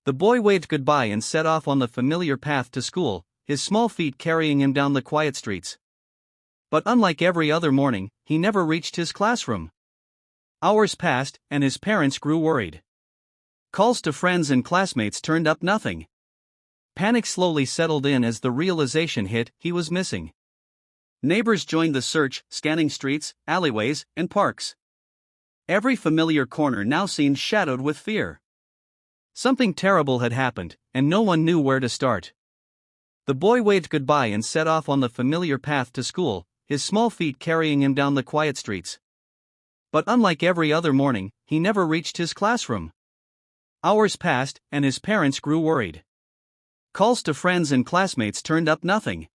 The boy waved goodbye and set off on the familiar path to school, his small feet carrying him down the quiet streets. But unlike every other morning, he never reached his classroom. Hours passed, and his parents grew worried. Calls to friends and classmates turned up nothing. Panic slowly settled in as the realization hit he was missing. Neighbors joined the search, scanning streets, alleyways, and parks. Every familiar corner now seemed shadowed with fear. Something terrible had happened, and no one knew where to start. The boy waved goodbye and set off on the familiar path to school, his small feet carrying him down the quiet streets. But unlike every other morning, he never reached his classroom. Hours passed, and his parents grew worried. Calls to friends and classmates turned up nothing.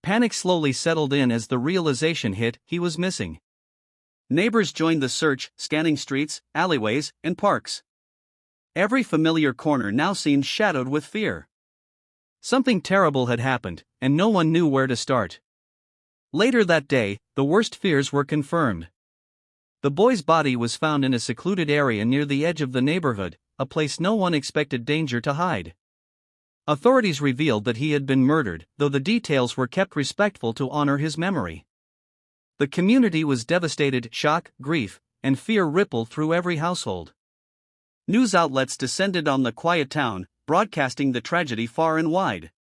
Panic slowly settled in as the realization hit he was missing. Neighbors joined the search, scanning streets, alleyways, and parks. Every familiar corner now seemed shadowed with fear. Something terrible had happened, and no one knew where to start. Later that day, the worst fears were confirmed. The boy's body was found in a secluded area near the edge of the neighborhood, a place no one expected danger to hide. Authorities revealed that he had been murdered, though the details were kept respectful to honor his memory. The community was devastated. Shock, grief, and fear rippled through every household. News outlets descended on the quiet town, broadcasting the tragedy far and wide.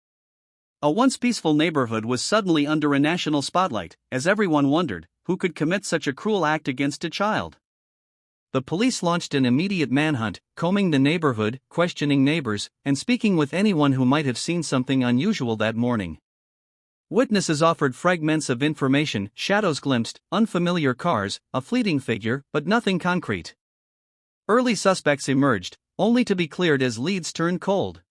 A once peaceful neighborhood was suddenly under a national spotlight, as everyone wondered who could commit such a cruel act against a child. The police launched an immediate manhunt, combing the neighborhood, questioning neighbors, and speaking with anyone who might have seen something unusual that morning. Witnesses offered fragments of information, shadows glimpsed, unfamiliar cars, a fleeting figure, but nothing concrete. Early suspects emerged, only to be cleared as leads turned cold.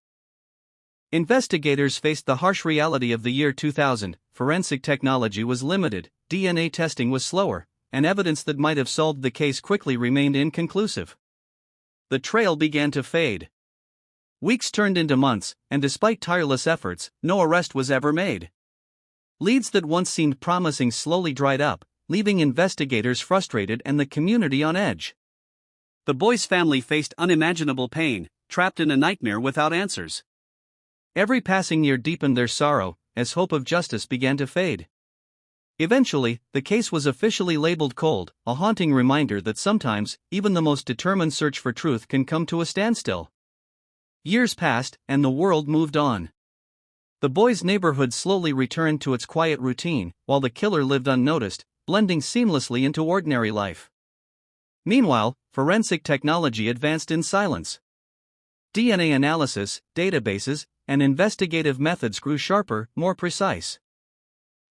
Investigators faced the harsh reality of the year 2000. Forensic technology was limited, DNA testing was slower, and evidence that might have solved the case quickly remained inconclusive. The trail began to fade. Weeks turned into months, and despite tireless efforts, no arrest was ever made. Leads that once seemed promising slowly dried up, leaving investigators frustrated and the community on edge. The boy's family faced unimaginable pain, trapped in a nightmare without answers. Every passing year deepened their sorrow, as hope of justice began to fade. Eventually, the case was officially labeled cold, a haunting reminder that sometimes, even the most determined search for truth can come to a standstill. Years passed, and the world moved on. The boy's neighborhood slowly returned to its quiet routine, while the killer lived unnoticed, blending seamlessly into ordinary life. Meanwhile, forensic technology advanced in silence. DNA analysis, databases, and investigative methods grew sharper, more precise.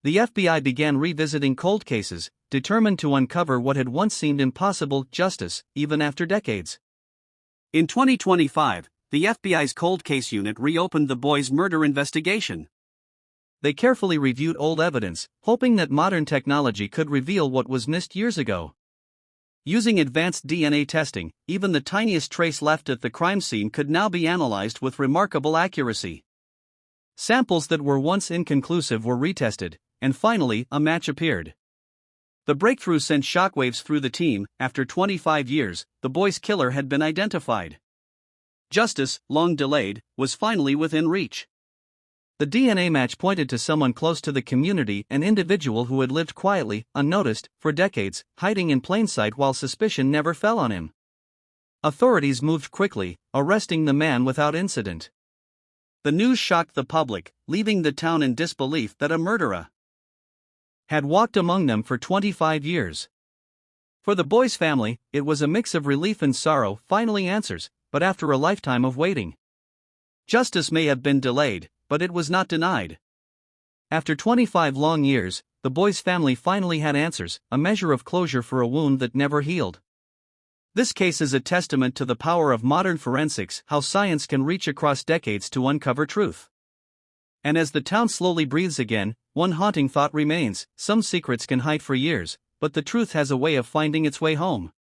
The FBI began revisiting cold cases, determined to uncover what had once seemed impossible: justice, even after decades. In 2025, the FBI's cold case unit reopened the boy's murder investigation. They carefully reviewed old evidence, hoping that modern technology could reveal what was missed years ago. Using advanced DNA testing, even the tiniest trace left at the crime scene could now be analyzed with remarkable accuracy. Samples that were once inconclusive were retested, and finally, a match appeared. The breakthrough sent shockwaves through the team. After 25 years, the boy's killer had been identified. Justice, long delayed, was finally within reach. The DNA match pointed to someone close to the community, an individual who had lived quietly, unnoticed, for decades, hiding in plain sight while suspicion never fell on him. Authorities moved quickly, arresting the man without incident. The news shocked the public, leaving the town in disbelief that a murderer had walked among them for 25 years. For the boy's family, it was a mix of relief and sorrow. Finally answers, but after a lifetime of waiting. Justice may have been delayed, but it was not denied. After 25 long years, the boy's family finally had answers, a measure of closure for a wound that never healed. This case is a testament to the power of modern forensics, how science can reach across decades to uncover truth. And as the town slowly breathes again, one haunting thought remains: some secrets can hide for years, but the truth has a way of finding its way home.